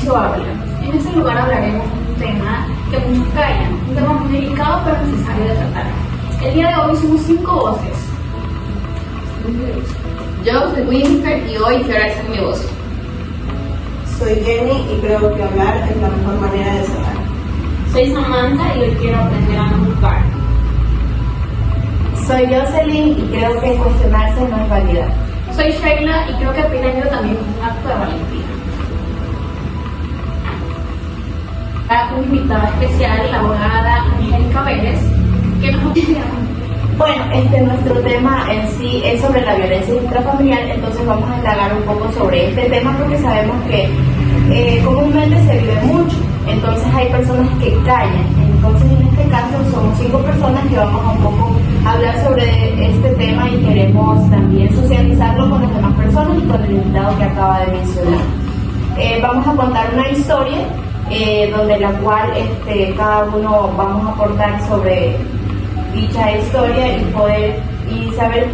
espacio habla. En este lugar hablaremos de un tema que muchos callan, un tema muy delicado pero necesario de tratar. El día de hoy somos 5 voces. Yo soy Winifred y hoy quiero alzar mi voz. Soy Jenny y creo que hablar es la mejor manera de sanar. Soy Samantha y hoy quiero aprender a no juzgar. Soy Jocelyn y creo que cuestionarse no es válida. Soy Sheila y creo que pedir ayuda también es un acto de valentía. Una invitada especial, la abogada Angélica Vélez, que nos acompaña. Bueno, nuestro tema en sí es sobre la violencia intrafamiliar, entonces vamos a indagar un poco sobre este tema porque sabemos que comúnmente se vive mucho, entonces hay personas que callan. Entonces en este caso somos 5 personas que vamos a un poco hablar sobre este tema y queremos también socializarlo con las demás personas y con el invitado que acaba de mencionar. Vamos a contar una historia donde la cual cada uno vamos a aportar sobre dicha historia y saber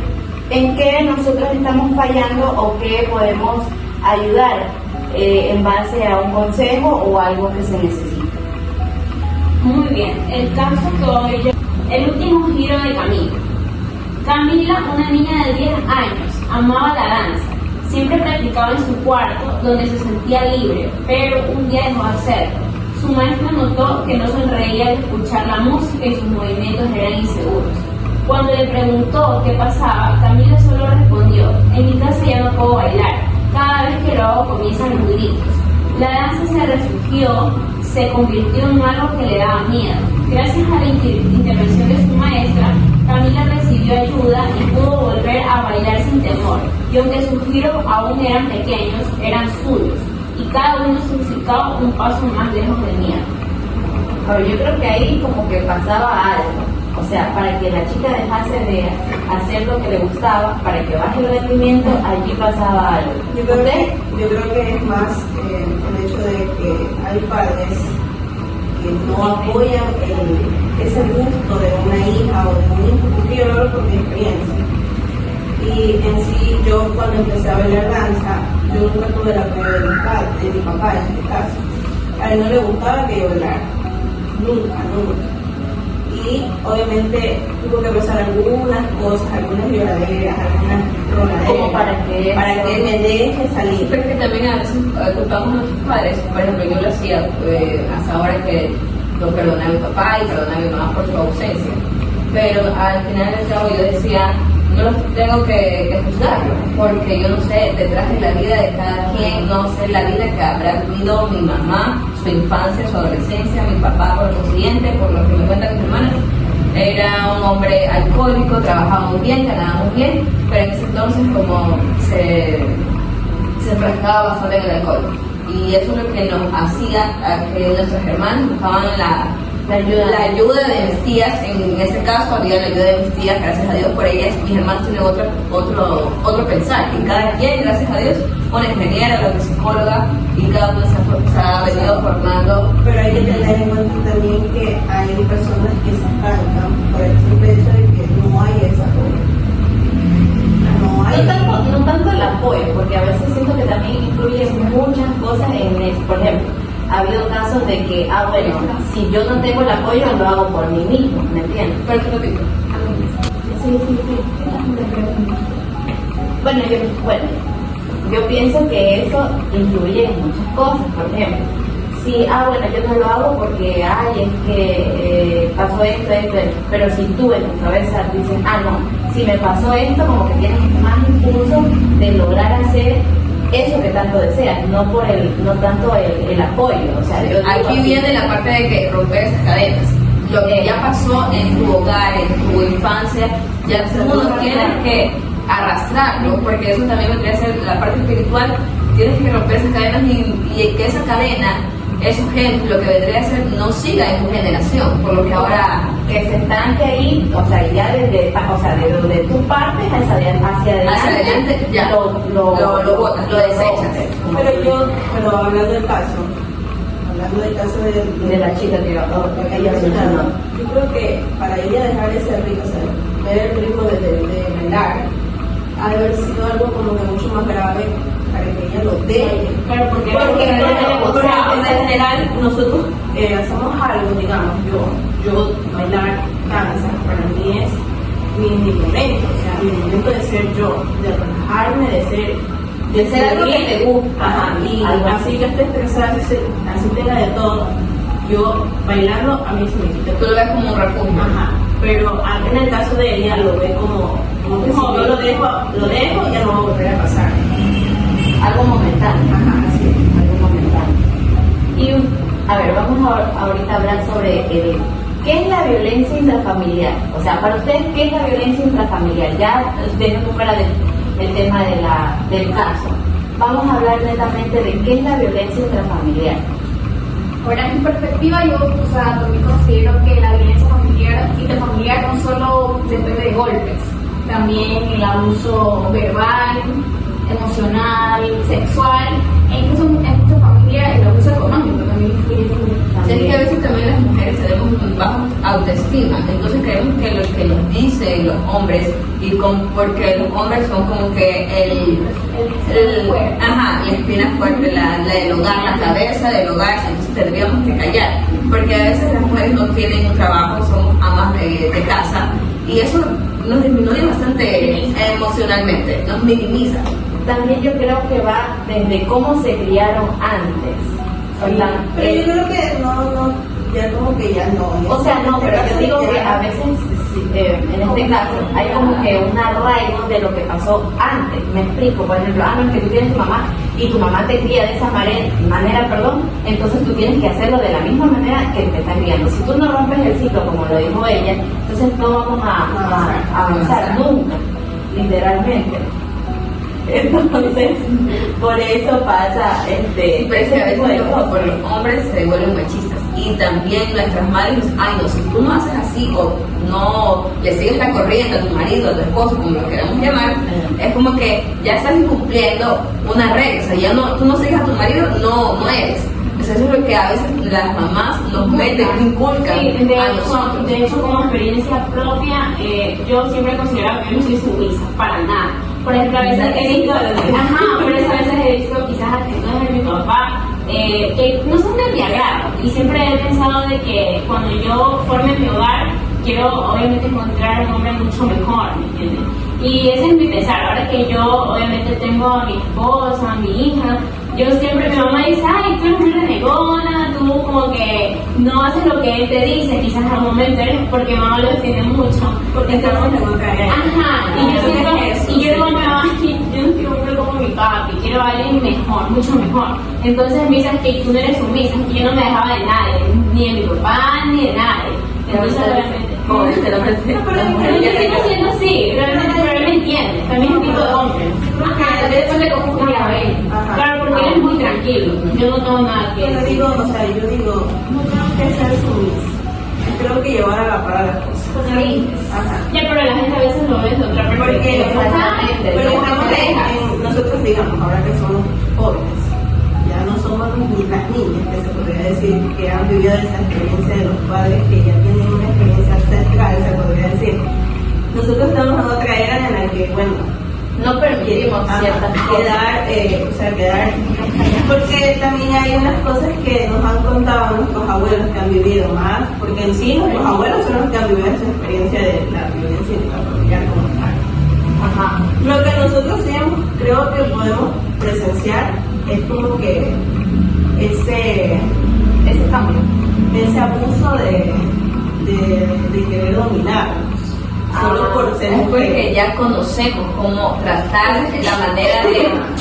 en qué nosotros estamos fallando o qué podemos ayudar en base a un consejo o algo que se necesita. Muy bien, el caso que hoy el último giro de Camila. Camila, una niña de 10 años, amaba la danza. Siempre practicaba en su cuarto, donde se sentía libre, pero un día dejó de hacerlo. Su maestra notó que no sonreía al escuchar la música y sus movimientos eran inseguros. Cuando le preguntó qué pasaba, Camila solo respondió: en mi casa ya no puedo bailar, cada vez que lo hago comienzan los gritos. La danza se refugió, se convirtió en algo que le daba miedo. Gracias a la intervención de su maestra, Camila recibió ayuda y pudo volver a bailar sin temor. Y aunque sus giros aún eran pequeños, eran suyos. Y cada uno significaba un paso más lejos del miedo. Pero yo creo que ahí como que pasaba algo. O sea, para que la chica dejase de hacer lo que le gustaba, para que baje el rendimiento, allí pasaba algo. Yo creo que es más el hecho de que hay padres que no apoyan ese gusto de una hija o de un hijo, porque yo lo hablo por mi experiencia. Y en sí, yo cuando empecé a bailar danza, yo nunca tuve el apoyo de mi papá en este caso. A él no le gustaba que yo bailara, nunca. Y obviamente tuvo que pasar algunas cosas, algunas lloraderas, algunas ronaderas, como para que me deje salir. Pero que también a veces culpamos a nuestros padres. Por ejemplo, yo lo hacía hasta ahora que no perdonaba a mi papá y perdonaba a mi mamá por su ausencia. Pero al final del cabo yo decía, no los tengo que juzgarlo, porque yo no sé detrás de la vida de cada quien, no sé la vida que habrá vivido mi mamá, su infancia, su adolescencia, mi papá por lo consiguiente, por lo que me cuentan mis hermanos. Era un hombre alcohólico, trabajaba muy bien, ganaba muy bien, pero en ese entonces como se enfrascaba bastante en el alcohol. Y eso es lo que nos hacía a que nuestros hermanos buscaban la ayuda de mis tías. En este caso había la ayuda de mis tías, gracias a Dios por ellas. Mis hermanos tienen otro pensar, y cada quien, gracias a Dios, una ingeniera, otra psicóloga, y cada uno se ha venido formando. Pero hay que tener en cuenta también que hay personas que se estancan por el simple hecho de que no hay ese apoyo. No tanto el apoyo, porque a veces siento que también influyen muchas cosas en eso. Por ejemplo, ha habido casos de que, bueno, si yo no tengo el apoyo, lo hago por mí mismo, ¿me entiendes? Pero tú lo dices. Sí. Yo pienso que eso influye en muchas cosas. Por ejemplo, si, yo no lo hago porque, es que pasó esto, pero si tú en tu cabeza dices, no, si me pasó esto, como que tienes más impulso de lograr hacer eso que tanto deseas, no tanto el apoyo. O sea, aquí viene la parte de que romper esas cadenas. Lo que ya pasó en tu hogar, en tu infancia, ya tú no tienes que arrastrarlo, porque eso también vendría a ser la parte espiritual. Tienes que romper esas cadenas y que esa cadena, esos ejemplos, lo que vendría a ser, no siga en tu generación, por lo que ahora que se estanque ahí, o sea, ya de donde tú partes hacia adelante ya lo botas, lo desechas. Pero hablando del caso de la chica que ella mencionó, yo creo que para ella dejar ese ritmo, ver el ritmo de bailar, ha de haber sido algo como que mucho más grave para que ella lo deje. Claro, porque no le gustaba. general nosotros hacemos algo, digamos, yo bailar danza para mí es mi momento, o sea, mi momento de ser yo, de relajarme, de ser algo que te gusta. Ajá, y algo así yo esté estresada, así tenga de todo, yo bailando a mí se me quita. Tú lo ves como un refugio. Ajá, pero en el caso de ella lo ve como que si yo lo dejo ya no va a volver a pasar. Algo momentáneo. Ajá, así es. Algo momentáneo. Y a ver, vamos ahorita a hablar sobre qué es la violencia intrafamiliar. O sea, para ustedes, ¿qué es la violencia intrafamiliar? Ya dejando fuera del tema del caso. Vamos a hablar netamente de qué es la violencia intrafamiliar. Ahora, en mi perspectiva, yo también considero que la violencia intrafamiliar no solo depende de golpes, también el abuso verbal, emocional, sexual, e incluso en muchas familias el abuso económico también influye mucho. Es que a veces también las mujeres tenemos muy baja autoestima, entonces creemos que lo que nos dicen los hombres, porque los hombres son como que la espina fuerte, la del hogar, la cabeza del hogar, entonces tendríamos que callar, porque a veces las mujeres no tienen un trabajo, son amas de casa, y eso nos disminuye bastante emocionalmente, nos minimiza. También yo creo que va desde cómo se criaron antes. Pero yo creo que no, ya como que ya no. O sea, no, pero yo digo que a veces, en este caso, hay como que un arraigo de lo que pasó antes. Me explico, por ejemplo, no es que tú tienes tu mamá y tu mamá te cría de esa manera, entonces tú tienes que hacerlo de la misma manera que te estás criando. Si tú no rompes el ciclo, como lo dijo ella, entonces no vamos a avanzar nunca, literalmente. Entonces, por eso pasa Pero es que a veces por los hombres se vuelven machistas, y también nuestras madres dicen, ay no, si tú no haces así o no le sigues la corriente a tu marido, a tu esposo, como lo queramos llamar, es como que ya estás incumpliendo una regla, o sea, ya no, tú no sigues a tu marido, no eres. Entonces eso es lo que a veces las mamás nos meten, inculcan a nosotros. De hecho, como experiencia propia, yo siempre he considerado que yo no soy sumisa, para nada. Por ejemplo, a veces he visto, pero a veces he visto quizás actitudes de mi papá que no son de mi agrado, y siempre he pensado de que cuando yo forme mi hogar, quiero obviamente encontrar un hombre mucho mejor, ¿me entiendes? Y ese es mi pensar. Ahora que yo obviamente tengo a mi esposa, a mi hija, yo siempre, mi mamá dice, ay, tú eres muy renegona, tú como que no haces lo que él te dice, quizás al momento eres, porque mamá lo defiende mucho. Porque estamos en un caer. Ajá, y yo digo, yo no quiero un hombre como mi papi, quiero a alguien mejor, mucho mejor. Entonces me dicen que tú no eres sumisa, que yo no me dejaba de nadie, ni de mi papá, ni de nadie. Entonces realmente, como este lo presenta. pero yo sigo siendo así, realmente, pero él me entiende, también es un tipo de hombre. Ajá, después le confundo a ver. Claro, porque él es muy tranquilo, yo no tengo nada que Yo decir. digo, no tengo que ser sumisa. Creo que llevar a la par las cosas. Sí. Ajá. Ya, pero la gente a veces lo ve de otra Porque perspectiva. pero estamos nosotros, digamos, ahora que somos jóvenes, ya no somos ni las niñas, que se podría decir, que han vivido esa experiencia de los padres, que ya tienen una experiencia ancestral, se podría decir. Nosotros estamos en otra era en la que, bueno, No permitimos ciertas quedar, porque también hay unas cosas que nos han contado nuestros abuelos que han vivido más, porque en sí nuestros abuelos son los que han vivido esa experiencia de la violencia intrafamiliar como tal. Ajá. Lo que nosotros sí creo que podemos presenciar es como que ese cambio, ese abuso de querer dominar. Solo por ser Es mujer. porque ya conocemos cómo tratar la manera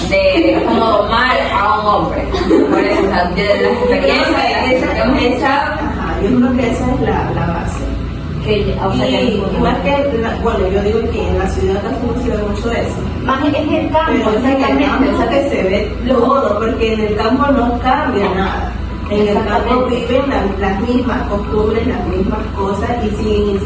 de cómo domar a un hombre. Por eso, o sea, de la experiencia Yo creo que esa es la base. Y más que, bueno, yo digo que en la ciudad casi no se ve mucho de eso. Más es el campo, Pero es en el campo exactamente. que se ve todo, porque en el campo no cambia nada. En el campo viven las mismas costumbres, las mismas cosas, y siguen,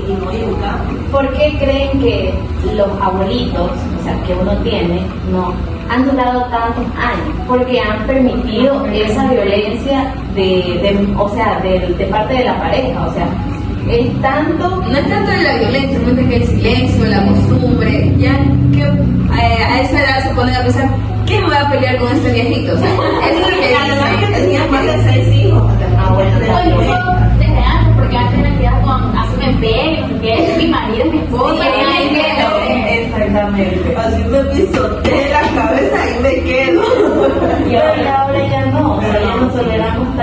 y no hay un cambio. ¿Por qué creen que los abuelitos, o sea, que uno tiene, no han durado tantos años? Porque han permitido esa violencia de parte de la pareja, o sea, es tanto. no es tanto de la violencia, sino que el silencio, la costumbre, ya que a esa edad se ponen a pensar, ¿quién me va a pelear con este viejito? O sea, eso es lo que Además que tenían más de pisoteé la cabeza y me quedo. Y ahora ya no, o sea, ya no toleramos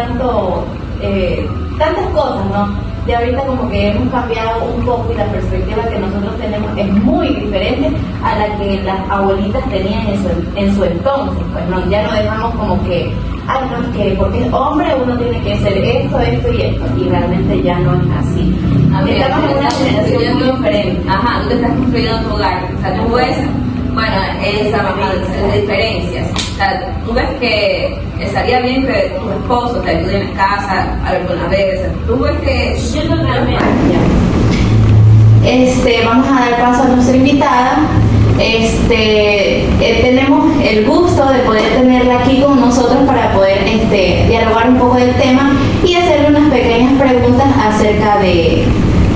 tantas cosas, ¿no? Ya ahorita como que hemos cambiado un poco y la perspectiva que nosotros tenemos es muy diferente a la que las abuelitas tenían en su entonces, pues no, ya no dejamos como que, ay no, es que porque es hombre uno tiene que hacer esto y esto, y realmente ya no es así. Estamos en una generación muy diferente. Ajá, tú te estás construyendo tu hogar, o sea, tú ves, bueno, esas diferencias. O sea, tú ves que estaría bien que tu esposo te ayude en la casa alguna vez. Tú ves que Yo totalmente. Vamos a dar paso a nuestra invitada. Tenemos el gusto de poder tenerla aquí con nosotros para poder dialogar un poco del tema y hacerle unas pequeñas preguntas acerca de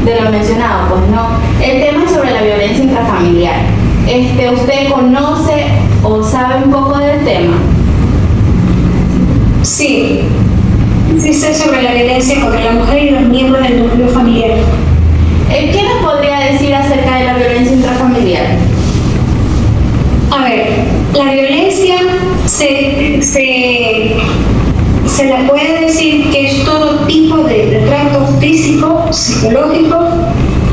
lo mencionado, pues no. El tema es sobre la violencia intrafamiliar. ¿Usted conoce o sabe un poco del tema? Sí, sé sobre la violencia contra la mujer y los miembros del núcleo familiar. ¿Qué nos podría decir acerca de la violencia intrafamiliar? A ver, la violencia se la puede decir que es todo tipo de trato físico, psicológico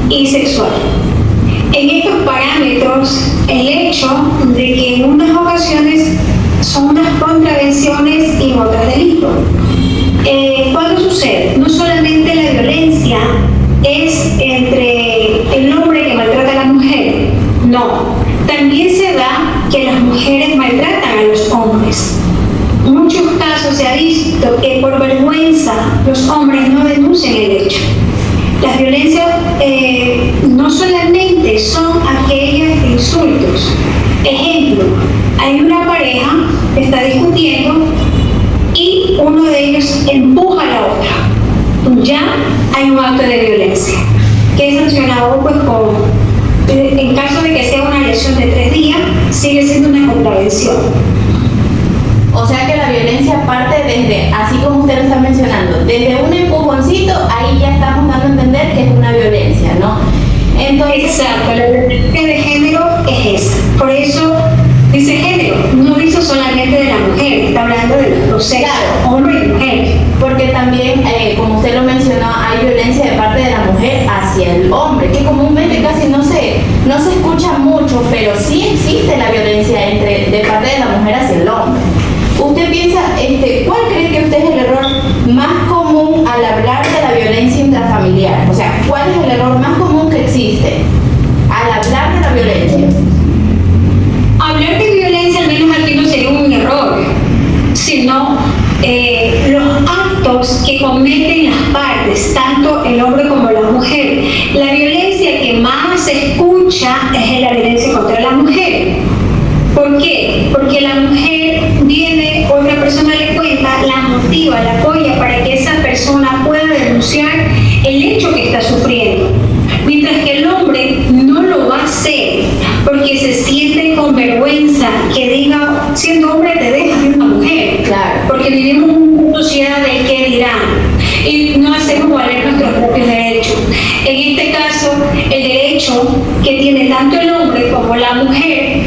y sexual. En estos parámetros, el hecho de que en unas ocasiones son unas contravenciones y en otras delitos. ¿Cuándo sucede? No solamente la violencia es entre el hombre que maltrata a la mujer, no. También se da que las mujeres maltratan a los hombres. En muchos casos se ha visto que por vergüenza los hombres no denuncian el hecho. Las violencias no solamente son aquellas de insultos. Ejemplo, hay una pareja que está discutiendo y uno de ellos empuja a la otra. Ya hay un acto de violencia que es sancionado pues en caso de que sea una lesión de 3 días, sigue siendo una contravención. O sea que la violencia parte desde, así como usted lo está mencionando, desde un empujoncito, ahí ya estamos dando a entender que es una violencia, ¿no? Entonces, exacto, la violencia de género es esa. Por eso dice género, no dice solamente de la mujer, está hablando de los dos sexos, claro, hombre y mujer. Porque también, como usted lo mencionó, hay violencia de parte de la mujer hacia el hombre, que comúnmente casi no se escucha mucho, pero sí existe la violencia de parte de la mujer hacia el hombre. ¿Usted piensa, cuál cree que usted es el error más común al hablar de la violencia intrafamiliar? O sea, ¿cuál es el error más común que existe al hablar de la violencia? Hablar de violencia, al menos aquí no sería un error, sino los actos que cometen las partes, tanto el hombre como la mujer. La violencia que más se escucha es la violencia contra la mujer. ¿Por qué? Porque la mujer viene, otra persona le cuenta, la motiva, la apoya para que esa persona pueda denunciar el hecho que está sufriendo. Mientras que el hombre no lo va a hacer porque se siente con vergüenza que diga, siendo hombre te dejas de una mujer. Claro. Porque vivimos en una sociedad de qué dirán y no hacemos valer nuestros propios derechos. En este caso, el derecho que tiene tanto el hombre como la mujer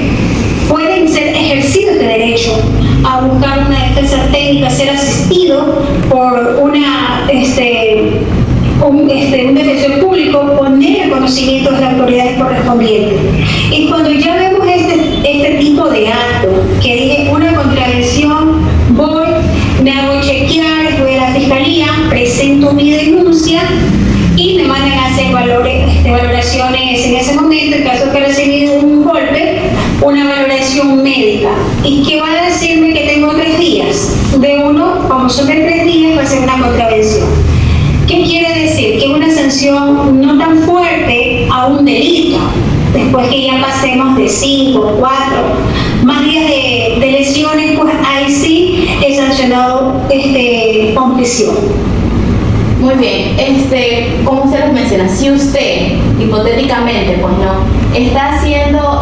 pueden ser ejercidos de derecho a buscar una defensa técnica, ser asistido por un defensor público, poner el conocimiento de las autoridades correspondientes. Y cuando ya vemos este tipo de acto, que dije una contravención, voy, me hago chequear, voy a la fiscalía, presento mi denuncia y me mandan a hacer valoraciones en ese momento, en caso que he recibido un golpe, una valoración médica. ¿Y qué va a decirme? Que tengo 3 días. De uno, como son de 3 días, va a ser una contravención. ¿Qué quiere decir? Que una sanción no tan fuerte a un delito, después que ya pasemos de 5, 4, más días de lesiones, pues ahí sí es sancionado con prisión. Muy bien, como usted lo menciona, si usted, hipotéticamente, pues no, está haciendo,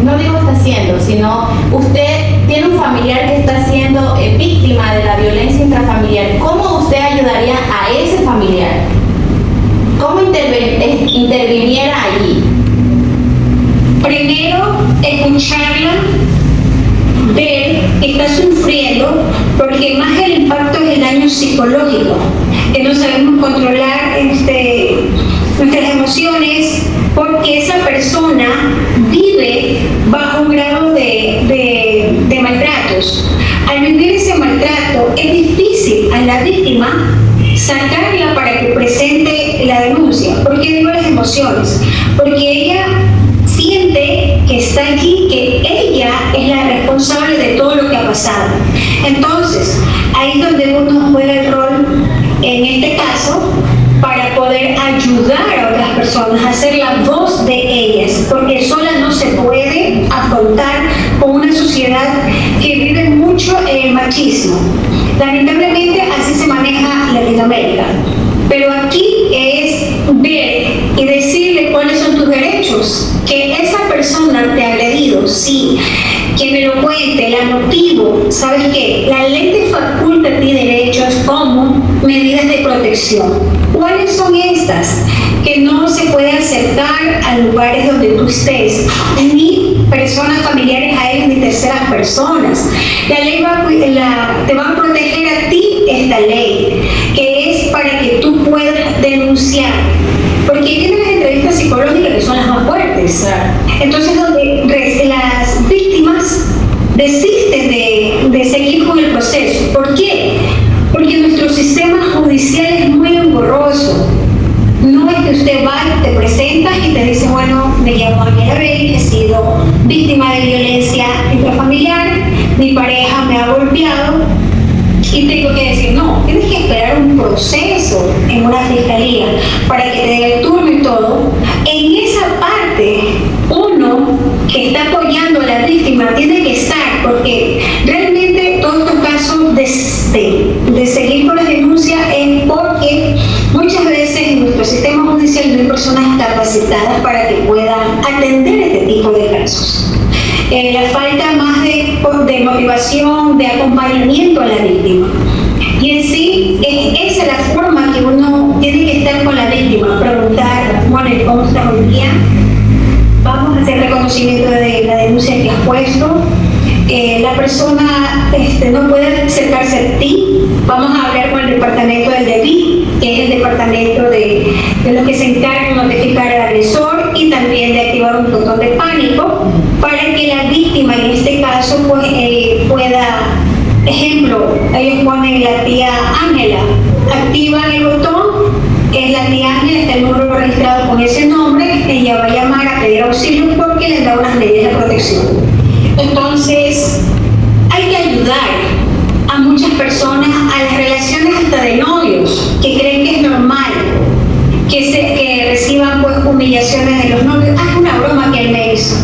no digo está haciendo, sino usted tiene un familiar que está siendo víctima de la violencia intrafamiliar, ¿cómo usted ayudaría a ese familiar? ¿Cómo interviniera allí? Primero, escuchar escucharla, ver que está sufriendo, porque más que el impacto es el daño psicológico, que no sabemos controlar nuestras emociones, porque esa persona vive bajo un grado de maltratos. Al vivir ese maltrato es difícil a la víctima sacarla para que presente la denuncia. ¿Por qué digo las emociones? Porque ella siente que está allí, que ella es la responsable de todo lo que ha pasado. Entonces, ahí es donde uno juega el rol, en este caso, para poder ayudar a otras personas, a ser la voz de ellas, porque sola no se puede afrontar con una sociedad que vive mucho el machismo. Lamentablemente así se maneja Latinoamérica, pero aquí es ver y decirle cuáles son tus derechos, que esa persona te ha agredido, sí, que me lo cuente, la motivo. ¿Sabes qué? La ley te faculta a ti derechos como medidas de protección. ¿Cuáles son estas? Que no se puede acercar a lugares donde tú estés, ni personas familiares a ellos, ni terceras personas. La ley te va a proteger a ti esta ley, que es para que tú puedas denunciar. Porque tienen las entrevistas psicológicas que son las más fuertes. Entonces, donde las víctimas desisten de seguir con el proceso. ¿Por qué? Porque nuestro sistema judicial es muy engorroso. No es que usted va, te presentas y te dice, bueno, me llamo Ángela Rey, he sido víctima de violencia intrafamiliar, mi pareja me ha golpeado, y tengo que decir, no, tienes que esperar un proceso en una fiscalía para que te dé el turno y todo. En esa parte, uno que está apoyando a la víctima tiene que estar, porque realmente todos estos casos de seguir con las denuncias es porque muchas veces en nuestro sistema judicial no hay personas capacitadas para que puedan atender este tipo de casos. La falta más de motivación, de acompañamiento a la víctima. Y en sí, esa es la forma que uno tiene que estar con la víctima, preguntar, bueno, ¿cómo estás hoy día? Vamos a hacer reconocimiento de la denuncia que has puesto. La persona no puede acercarse a ti. Vamos a hablar con el departamento del DEVI, que es el departamento de los que se encargan de notificar al agresor y también de activar un botón de pánico para que la víctima, en este caso, pues, pueda, ejemplo, ellos ponen la tía Ángela, activan el botón, es la tía Ángela, está el número registrado con ese nombre, ella va a llamar a pedir auxilio porque les da unas medidas de protección. Entonces, hay que ayudar a muchas personas, a las relaciones hasta de novios, que creen que es normal que reciban pues humillaciones de los novios. Ah, es una broma que él me hizo.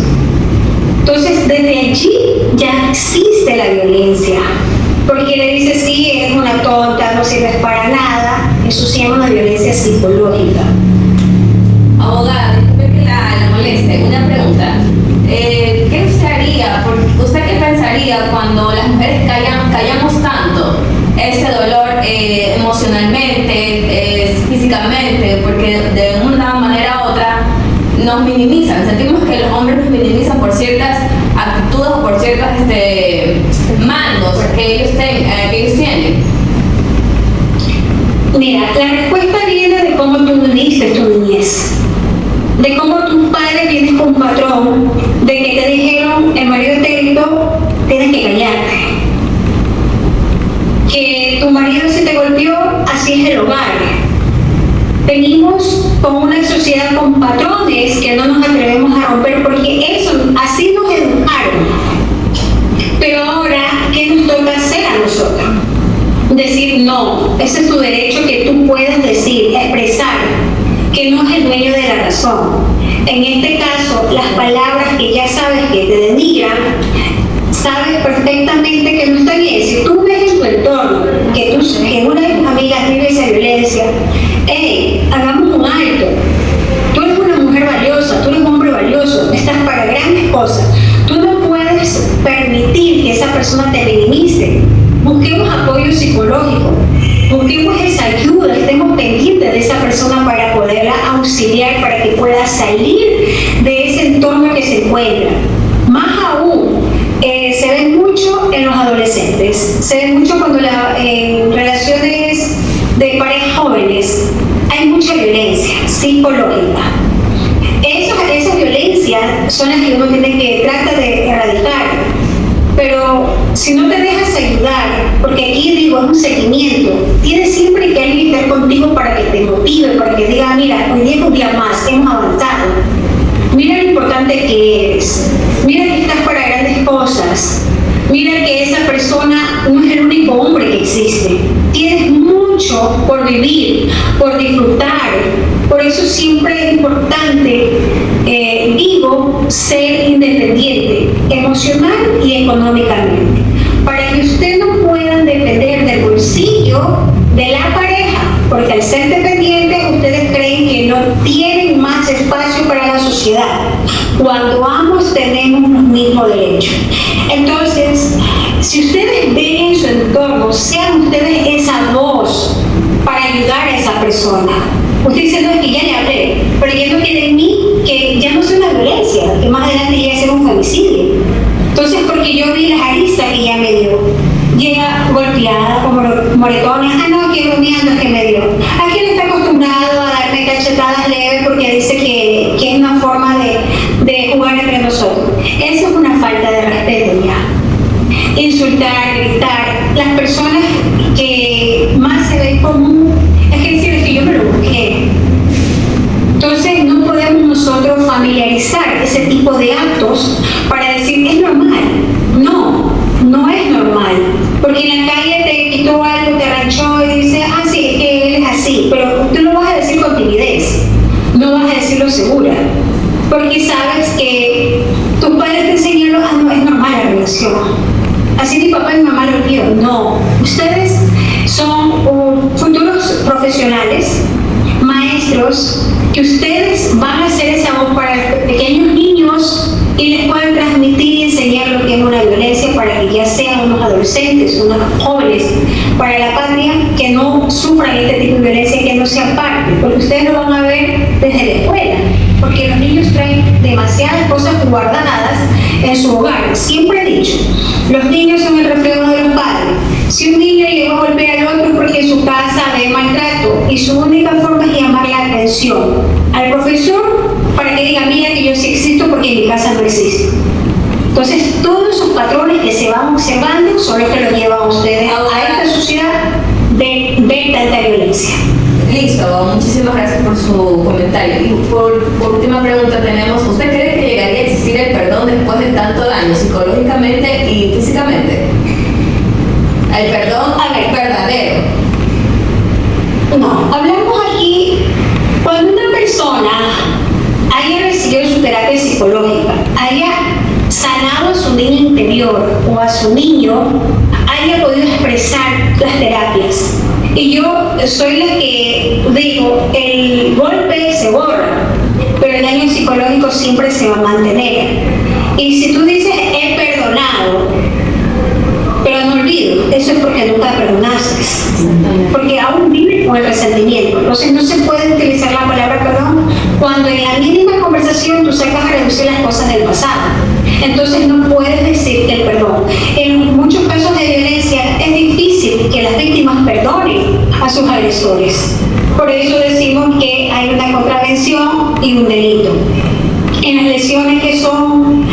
Entonces, desde allí ya existe la violencia, porque le dice, sí, es una tonta, no sirves para nada. Eso se llama una violencia psicológica. Abogada, disculpe que la moleste. Una pregunta. ¿Qué usted haría? ¿Usted qué pensaría cuando las mujeres callamos tanto ese dolor emocionalmente, físicamente? Porque de una manera u otra nos minimizan. Sentimos que los hombres nos minimizan por ciertas actitudes o por ciertos mandos que ellos tienen. Mira, la respuesta viene de cómo tú viviste tu niñez, de cómo tus padres vienes con un patrón, de que te dijeron, el marido te gritó, tienes que callarte. Que tu marido se te golpeó, así es el hogar. Venimos con una sociedad con patrones que no nos atrevemos a romper porque eso, así nos educaron. Pero ahora, ¿qué nos toca hacer a nosotros? Decir, no, ese es tu derecho, que tú puedas decir, expresar, que no es el dueño de la razón. En este caso, las palabras que ya sabes que te denigran, sabes perfectamente que no está bien. Si tú ves en tu entorno que una de tus amigas vive esa violencia, hey, hagamos un alto. Tú eres una mujer valiosa, tú eres un hombre valioso, estás para grandes cosas. Tú no puedes permitir que esa persona te minimice. Busquemos apoyo psicológico, busquemos esa ayuda, estemos pendientes de esa persona para poderla auxiliar, para que pueda salir de ese entorno que se encuentra. Más sucede mucho cuando en relaciones de parejas jóvenes hay mucha violencia psicológica. Esas violencias son las que uno tiene que tratar de erradicar. Pero si no te dejas ayudar, porque aquí digo, es un seguimiento, tienes siempre que alguien estar contigo para que te motive, para que diga, mira, hoy día es un día más, hemos avanzado. Mira lo importante que eres. Mira que estás para grandes cosas. Mira que esa persona no es el único hombre que existe. Tienes mucho por vivir, por disfrutar. Por eso siempre es importante, digo, ser independiente, emocional y económicamente. Para que ustedes no puedan depender del bolsillo de la pareja. Porque al ser dependientes, ustedes creen que no tienen más espacio para la sociedad, cuando ambos tenemos los mismos derechos. Entonces, si ustedes ven en su entorno, sean ustedes esa voz para ayudar a esa persona. Usted dice, no, es que ya le hablé, pero ella no quiere en mí que ya no sea una violencia, que más adelante ya sea un femicidio. Entonces, porque yo vi las aristas que ella me dio, llega golpeada, como moretona, no, que bromeando es que me dio. Aquí él está acostumbrado a darme cachetadas leves porque dice que es una forma de jugar entre nosotros. Eso es una falta de respeto ya. Insultar, gritar, las personas que más se ven común es que decir que yo me lo busqué. Entonces no podemos nosotros familiarizar ese tipo de actos para decir es normal. No, no es normal. Porque en la calle te quitó algo, te arranchó y dice, sí, es que él es así. Pero tú lo vas a decir con timidez, no vas a decirlo segura. Porque sabes que tus padres te enseñaron, no, es normal la relación. Así mi papá y mi mamá lo vieron. No, ustedes son futuros profesionales, maestros, que ustedes van a ser esa voz para pequeños niños y les pueden transmitir y enseñar lo que es una violencia para que ya sean unos adolescentes, unos jóvenes para la patria que no sufran este tipo de violencia, que no sean parte, porque ustedes lo van a ver desde la escuela, porque los niños traen demasiadas cosas guardadas en su hogar. Siempre he dicho, los niños son el reflejo de los padres. Si un niño llegó a golpear al otro porque en su casa ve maltrato y su única forma es llamar la atención al profesor para que diga, mira que yo sí existo porque en mi casa no existe. Entonces todos esos patrones que se van observando son los que los llevan a ustedes a esta sociedad de ver tanta violencia. Listo, muchísimas gracias por su comentario. Y por última pregunta tenemos, ¿usted cree que llegaría a existir el perdón después de tanto daño psicológicamente y físicamente? El perdón verdadero. No, hablamos aquí cuando una persona haya recibido su terapia psicológica, haya sanado a su niño interior o a su niño, haya podido expresar las terapias. Y yo soy la que digo, el golpe se borra, pero el daño psicológico siempre se va a mantener. Y si tú dices, he perdonado, pero no olvido, eso es porque nunca perdonaste, porque aún vives con el resentimiento. Entonces no se puede utilizar la palabra perdón cuando en la mínima conversación tú sacas a reducir las cosas del pasado. Entonces no puedes decir el perdón. En muchos casos de violencia es difícil que las víctimas perdonen a sus agresores. Por eso decimos que hay una contravención y un delito. En las lesiones que son,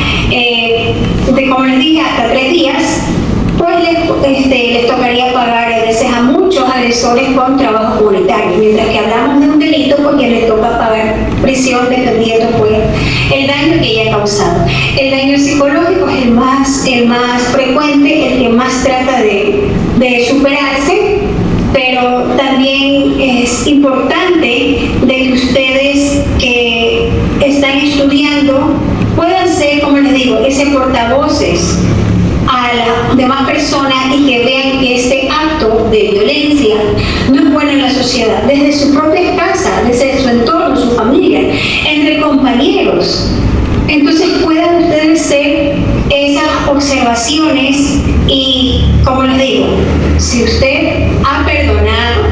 como les dije, hasta 3 días, pues les tocaría pagar a veces a muchos agresores con trabajo comunitario, mientras que hablamos de un delito porque les toca pagar prisión dependiendo pues el daño que haya causado. El daño psicológico es el más frecuente, el que más trata de superarse, pero también es importante de que ustedes que están estudiando puedan ser, como les digo, ese portavoces a las demás personas y que vean que este acto de violencia no es bueno en la sociedad, desde su propia casa, desde su entorno, su familia, entre compañeros. Entonces puedan ustedes ser esas observaciones y, como les digo, si usted ha perdonado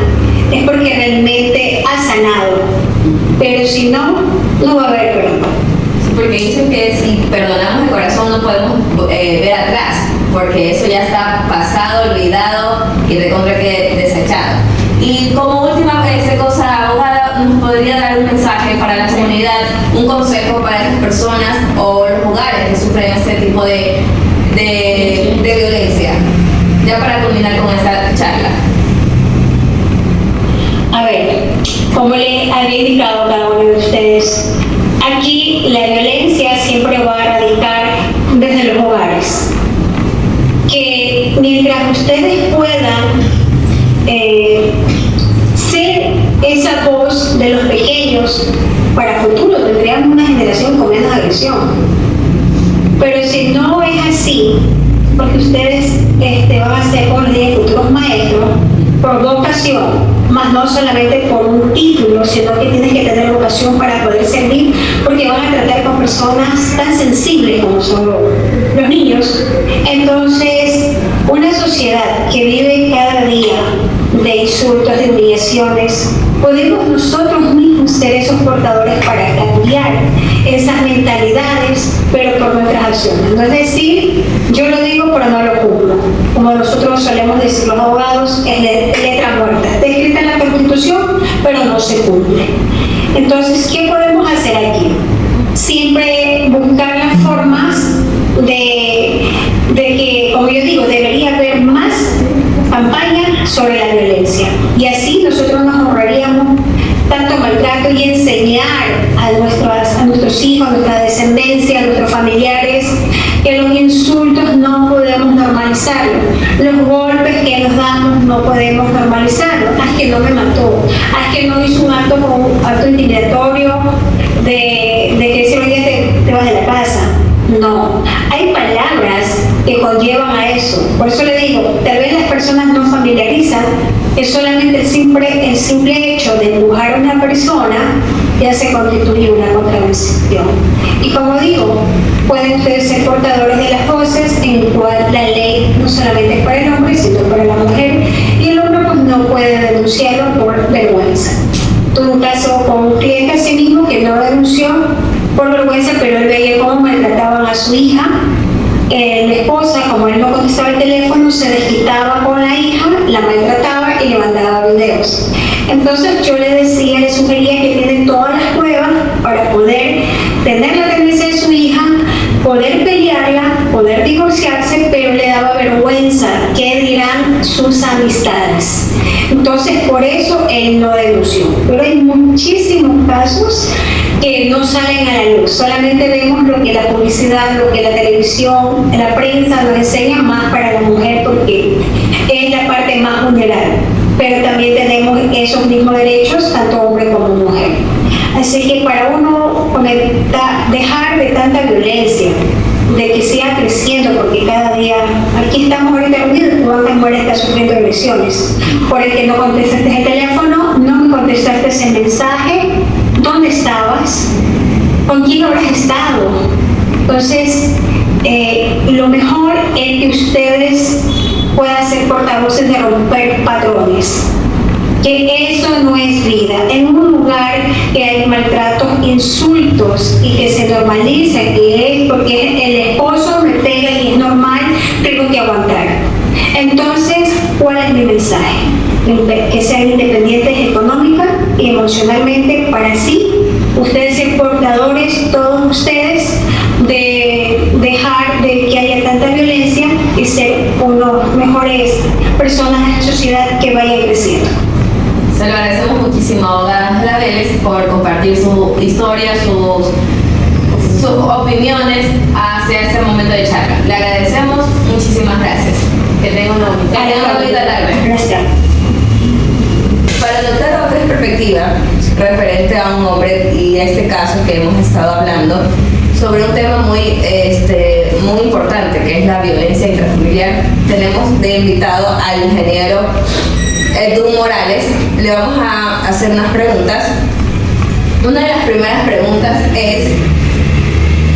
es porque realmente ha sanado, pero si no, no va a haber perdón. Porque dicen que si perdonamos de corazón no podemos ver atrás. porque eso ya está pasado, olvidado y recontra que desechado. Y como última cosa, abogada, ¿nos podría dar un mensaje para la comunidad, un consejo para estas personas o los hogares que sufren este tipo de violencia? Ya para culminar con esta charla. A ver, como le había indicado a cada uno de ustedes, aquí la violencia siempre va a radicar desde los hogares. Que mientras ustedes puedan ser esa voz de los pequeños, para futuro tendríamos una generación con menos agresión. Pero si no es así, porque ustedes van a ser hoy día futuros maestros por vocación, más no solamente por un título, sino que tienes que tener vocación para poder servir, porque van a tratar con personas tan sensibles como son los niños. Entonces, una sociedad que vive cada día de insultos, de humillaciones, podemos nosotros mismos ser esos portadores para cambiar esas mentalidades, pero por nuestras acciones. No es decir, yo lo digo pero no lo cumplo. Como nosotros solemos decir los abogados, es letra muerta. Está escrita en la Constitución, pero no se cumple. Entonces, ¿qué podemos hacer aquí? Siempre buscar las formas de que, como yo digo, debería haber más campaña sobre la violencia. Y así nosotros nos ahorraríamos tanto maltrato y enseñar a nuestros hijos, a nuestra descendencia, a nuestros familiares, que los insultos no podemos normalizarlos. Los golpes que nos damos no podemos normalizarlos. Haz que no me mató, haz que no hizo un acto intimidatorio de que ese día te vas de la casa. No, hay palabras que conllevan a eso. Por eso le digo, tal vez las personas no familiarizan que solamente el simple hecho de empujar a una persona ya se constituye una contravención. Y como digo, pueden ustedes ser portadores de las voces en el cual la ley no solamente es para el hombre, sino para la mujer, y el hombre pues no puede denunciarlo por vergüenza. Tuve un caso con un cliente así mismo que no denunció por vergüenza, pero él veía cómo maltrataban a su hija. La esposa, como él no contestaba el teléfono, se desquitaba con la hija, la maltrataba y le mandaba videos. Entonces yo le sugería que tiene todas las pruebas para poder tener la tendencia de su hija, poder pelearla, poder divorciarse, pero le daba vergüenza qué dirán sus amistades. Entonces por eso él no denunció. Pero hay muchísimos casos que no salen a la luz, solamente vemos lo que la publicidad, lo que la televisión, la prensa nos enseña, más para la mujer porque es la parte más vulnerable, pero también tenemos esos mismos derechos, tanto hombre como mujer. Así que para uno dejar de tanta violencia, de que siga creciendo, porque cada día, aquí estamos ahorita reunidos, Juan Muere está sufriendo agresiones, por el que no contestaste el teléfono, no me contestaste ese mensaje, ¿dónde estabas? ¿Con quién habrás estado? Entonces, lo mejor es que ustedes puedan ser portavoces de romper patrones, que eso no es vida. En un lugar que hay maltratos, insultos y que se normaliza que es porque el esposo me pega y es normal, tengo que aguantar. Entonces, ¿cuál es mi mensaje? Que sean independientes económica y emocionalmente, para así ustedes ser portadores, todos ustedes, de dejar de que haya tanta violencia y ser unos mejores personas en la sociedad que vayan creciendo. Se lo agradecemos muchísimo a abogada Ángela Vélez por compartir su historia, sus opiniones hacia este momento de charla. Le agradecemos, muchísimas gracias. Que tenga una bonita tarde. Gracias. Para notar otra perspectiva referente a un hombre y a este caso que hemos estado hablando sobre un tema muy importante, que es la violencia intrafamiliar, tenemos de invitado al ingeniero Edwin Morales. Le vamos a hacer unas preguntas. Una de las primeras preguntas es: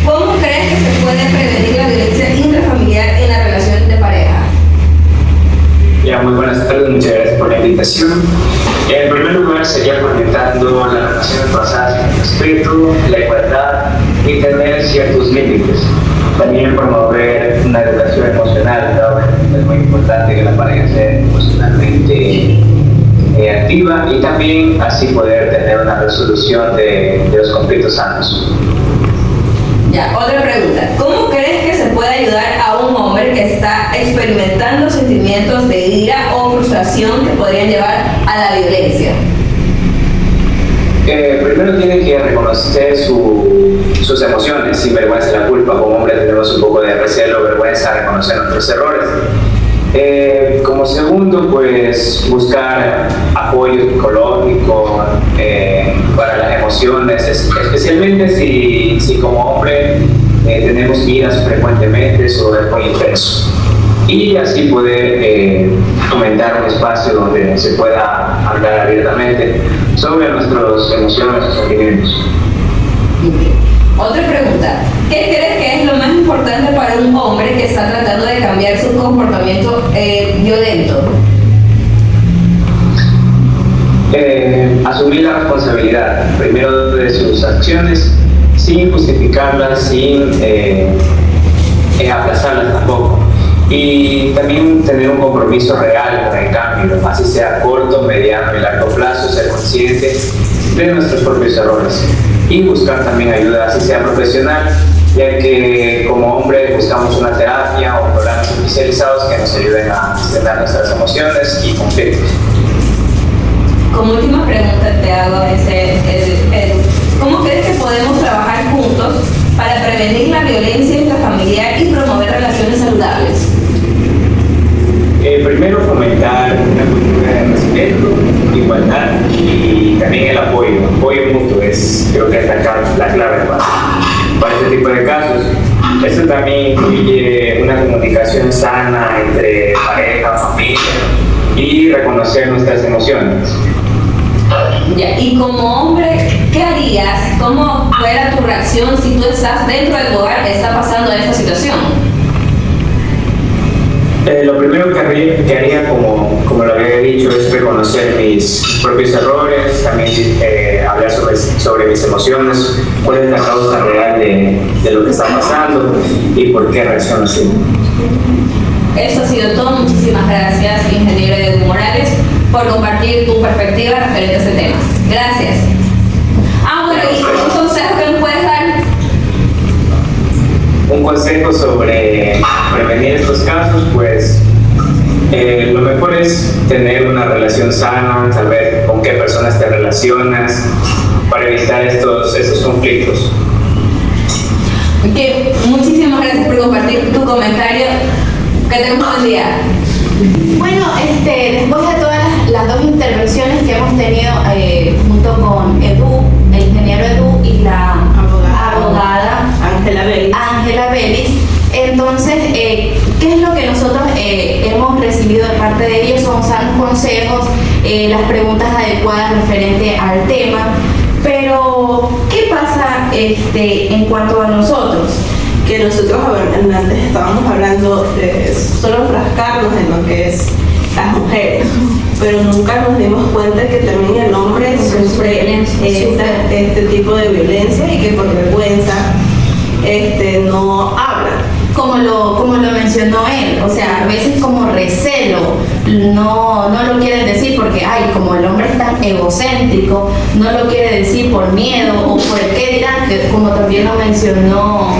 ¿cómo crees que se puede prevenir la violencia intrafamiliar en la relación de pareja? Ya, muy buenas tardes, muchas gracias por la invitación. En primer lugar sería fomentando las relaciones basadas en el respeto, la igualdad, y tener ciertos límites. También promover una educación emocional, ¿no? Es muy importante que la pareja sea emocionalmente activa y también así poder tener una resolución de los conflictos sanos. Ya, otra pregunta. ¿Cómo crees que se puede ayudar a un hombre que está experimentando sentimientos de ira o frustración que podrían llevar a la violencia? Primero tiene que reconocer sus emociones sin vergüenza de la culpa. Como hombre tenemos un poco de recelo, vergüenza a reconocer nuestros errores. Como segundo, pues buscar apoyo psicológico para las emociones, especialmente si como hombre tenemos iras frecuentemente o es muy intenso. Y así poder fomentar un espacio donde se pueda hablar abiertamente sobre nuestras emociones y sentimientos. Otra pregunta. ¿Qué crees que es lo más importante para un hombre que está tratando de cambiar su comportamiento violento? Asumir la responsabilidad, primero de sus acciones, sin justificarlas, sin aplazarlas tampoco. Y también tener un compromiso real con el cambio, así sea corto, mediano y largo plazo, ser consciente de nuestros propios errores y buscar también ayuda, así sea profesional, ya que como hombre buscamos una terapia o programas especializados que nos ayuden a gestionar nuestras emociones y conflictos. Como última pregunta te hago, Edu, ¿cómo crees que podemos trabajar juntos para prevenir la violencia intrafamiliar y promover relaciones saludables? Primero, fomentar una cultura de respeto, igualdad y también el apoyo mutuo creo que es la clave para este tipo de casos. Esto también incluye una comunicación sana entre pareja, familia y reconocer nuestras emociones. Ya, y como hombre, ¿qué harías? ¿Cómo fuera tu reacción si tú estás dentro de tu hogar y está pasando esta situación? Lo primero que haría, como lo había dicho, es reconocer mis propios errores, también hablar sobre mis emociones, cuál es la causa real de lo que está pasando y por qué reacciono así. Eso ha sido todo. Muchísimas gracias, ingeniero Edu Morales, por compartir tu perspectiva referente a este tema. Gracias. Bueno, y un consejo que nos puedes dar. Un consejo sobre prevenir estos casos, pues lo mejor es tener una relación sana, saber con qué personas te relacionas para evitar estos conflictos. Okay. Muchísimas gracias por compartir tu comentario. Que tengas un buen día. Bueno, después de todas las dos intervenciones que hemos tenido junto con Edu, el ingeniero Edu y la abogada Ángela Vélez, entonces, ¿qué es lo que nosotros hemos recibido de parte de ellos? Son sanos consejos, las preguntas adecuadas referente al tema, pero ¿qué pasa en cuanto a nosotros? Que nosotros antes estábamos hablando de solo enfrascarnos en lo que es las mujeres, pero nunca nos dimos cuenta que también el hombre sufre este tipo de violencia y que por vergüenza no habla. Como lo mencionó él, o sea, a veces como recelo, no lo quieren decir porque, como el hombre es tan egocéntrico, no lo quiere decir por miedo o por el qué dirán, que como también lo mencionó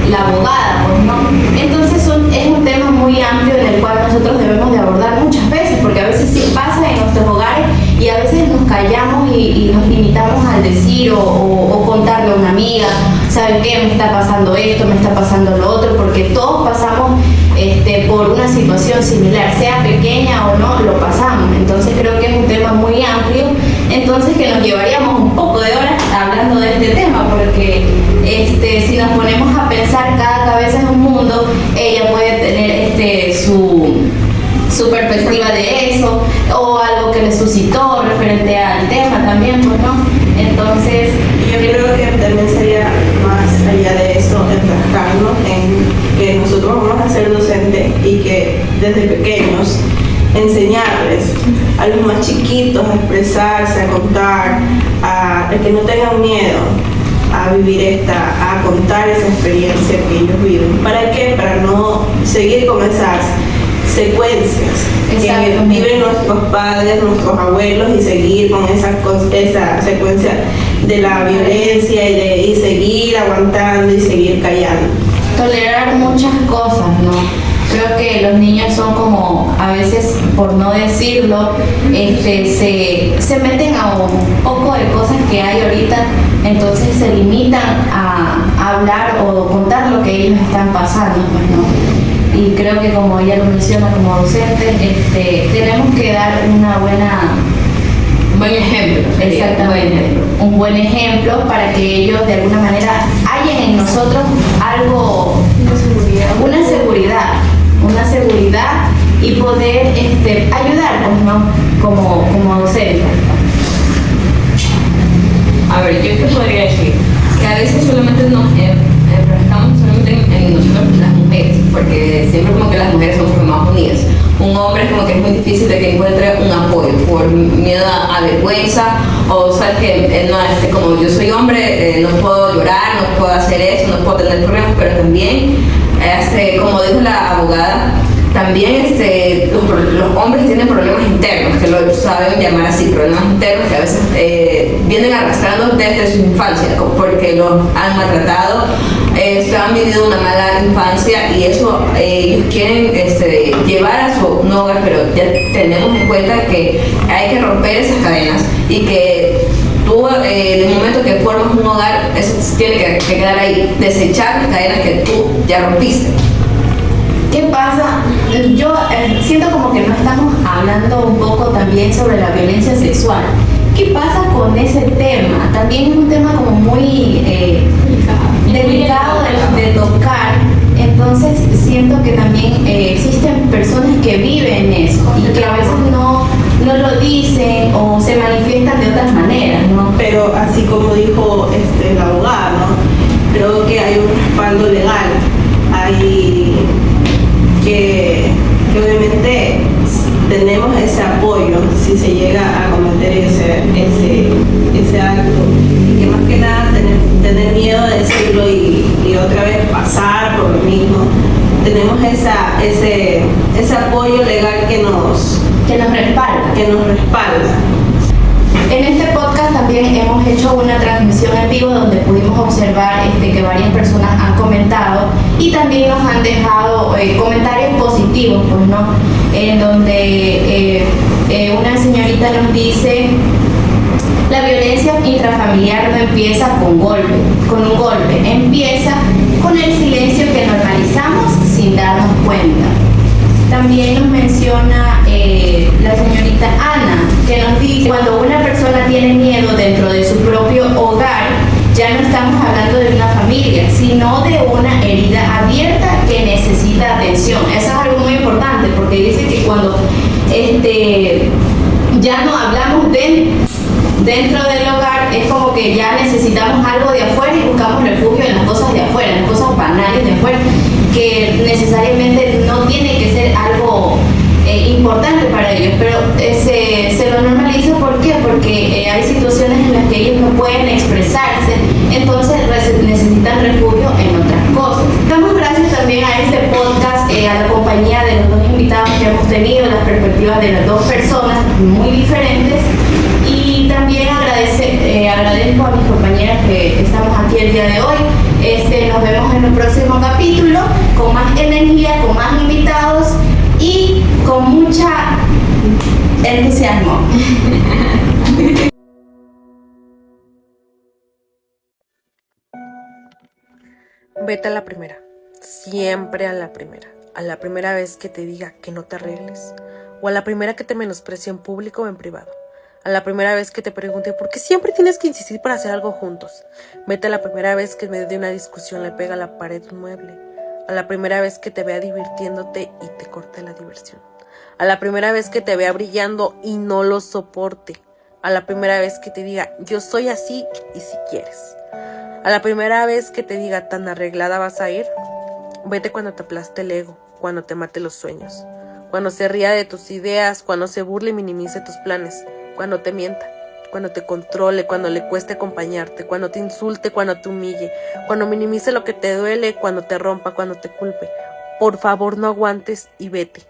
la abogada, pues, ¿no? Entonces es un tema muy amplio en el cual nosotros debemos de abordar muchas veces, porque a veces sí pasa en nuestros hogares y a veces nos callamos y nos limitamos al decir o contarle a una amiga, ¿saben qué? Me está pasando esto, me está pasando lo otro, porque todos pasamos por una situación similar, sea pequeña o no, lo pasamos. Entonces creo que es un tema muy amplio, entonces que nos llevaríamos un poco de horas hablando de este tema, porque si nos ponemos a pensar, cada cabeza es un mundo, ella puede tener su perspectiva de eso, o algo que le suscitó referente al tema también, pues, ¿no? Entonces, yo creo que también sería más allá de eso, enfrascarnos en que nosotros vamos a ser docentes y que desde pequeños enseñarles a los más chiquitos a expresarse, a contar, a que no tengan miedo. a vivir a contar esa experiencia que ellos viven. ¿Para qué? Para no seguir con esas secuencias que viven nuestros padres, nuestros abuelos, y seguir con esa secuencia de la violencia y seguir aguantando y seguir callando. Tolerar muchas cosas, ¿no? Creo que los niños son como, a veces, por no decirlo, se meten a un poco de cosas que hay ahorita, entonces se limitan a hablar o contar lo que ellos están pasando, pues, ¿no? Y creo que, como ella lo menciona como docente, tenemos que dar Buen ejemplo. exactamente, un buen ejemplo para que ellos de alguna manera hallen en nosotros algo, una seguridad y poder ayudar, pues, ¿no? como docente. A ver, yo te podría decir que a veces solamente nos enfrascamos solamente en nosotros las mujeres, porque siempre como que las mujeres somos como más unidas. Un hombre es como que es muy difícil de que encuentre un apoyo por miedo a vergüenza, o sabes que no, como yo soy hombre, no puedo llorar, no puedo hacer eso, no puedo tener problemas, pero también, como dijo la abogada, también los hombres tienen problemas internos, que lo saben llamar así, problemas internos que a veces vienen arrastrando desde su infancia, porque los han maltratado, han vivido una mala infancia, y eso ellos quieren llevar a su nuevo hogar, pero ya tenemos en cuenta que hay que romper esas cadenas, y que tú, en el momento que formas un hogar, eso tiene que quedar ahí, desechar las cadenas que tú ya rompiste. ¿Qué pasa? Yo siento como que no estamos hablando un poco también sobre la violencia sexual. ¿Qué pasa con ese tema? También es un tema como muy delicado de tocar. Entonces siento que también existen personas que viven eso y que a veces no lo dicen o se manifiestan de otras maneras, ¿no? Pero así como dijo el abogado, ¿no? Creo que hay un respaldo legal, hay que obviamente tenemos ese apoyo si se llega a cometer ese acto, y que más que nada tener miedo de decirlo y otra vez pasar por lo mismo. Tenemos ese apoyo legal que nos respalda. En este podcast también hemos hecho una transmisión en vivo donde pudimos observar que varias personas han comentado y también nos han dejado comentarios positivos, pues, ¿no? En donde una señorita nos dice: la violencia intrafamiliar no empieza con un golpe, empieza con el silencio que normalizamos sin darnos cuenta. También nos menciona la señorita Ana, que nos dice: cuando una persona tiene miedo dentro de su propio hogar, ya no estamos hablando de una familia, sino de una herida abierta que necesita atención. Eso es algo muy importante, porque dice que cuando ya no hablamos dentro del hogar, es como que ya necesitamos algo de afuera y buscamos refugio en las cosas de afuera, en las cosas banales de afuera, que necesariamente no tiene que ser algo importante para ellos, pero se lo normaliza. ¿Por qué? Porque hay situaciones en las que ellos no pueden expresarse, entonces necesitan refugio en otras cosas. Damos gracias también a este podcast, a la compañía de los dos invitados que hemos tenido, las perspectivas de las dos personas muy diferentes, y también agradezco a mis compañeras que estamos aquí el día de hoy. Nos vemos en el próximo capítulo con más energía, con más invitados y con mucha entusiasmo. Vete a la primera, siempre a la primera vez que te diga que no te arregles, o a la primera que te menosprecie en público o en privado, a la primera vez que te pregunte por qué siempre tienes que insistir para hacer algo juntos. Vete a la primera vez que en medio de una discusión le pega a la pared un mueble, a la primera vez que te vea divirtiéndote y te corte la diversión, a la primera vez que te vea brillando y no lo soporte, a la primera vez que te diga yo soy así y si quieres, a la primera vez que te diga tan arreglada vas a ir. Vete cuando te aplaste el ego, cuando te mate los sueños, cuando se ría de tus ideas, cuando se burle y minimice tus planes, cuando te mienta, cuando te controle, cuando le cueste acompañarte, cuando te insulte, cuando te humille, cuando minimice lo que te duele, cuando te rompa, cuando te culpe. Por favor, no aguantes y vete.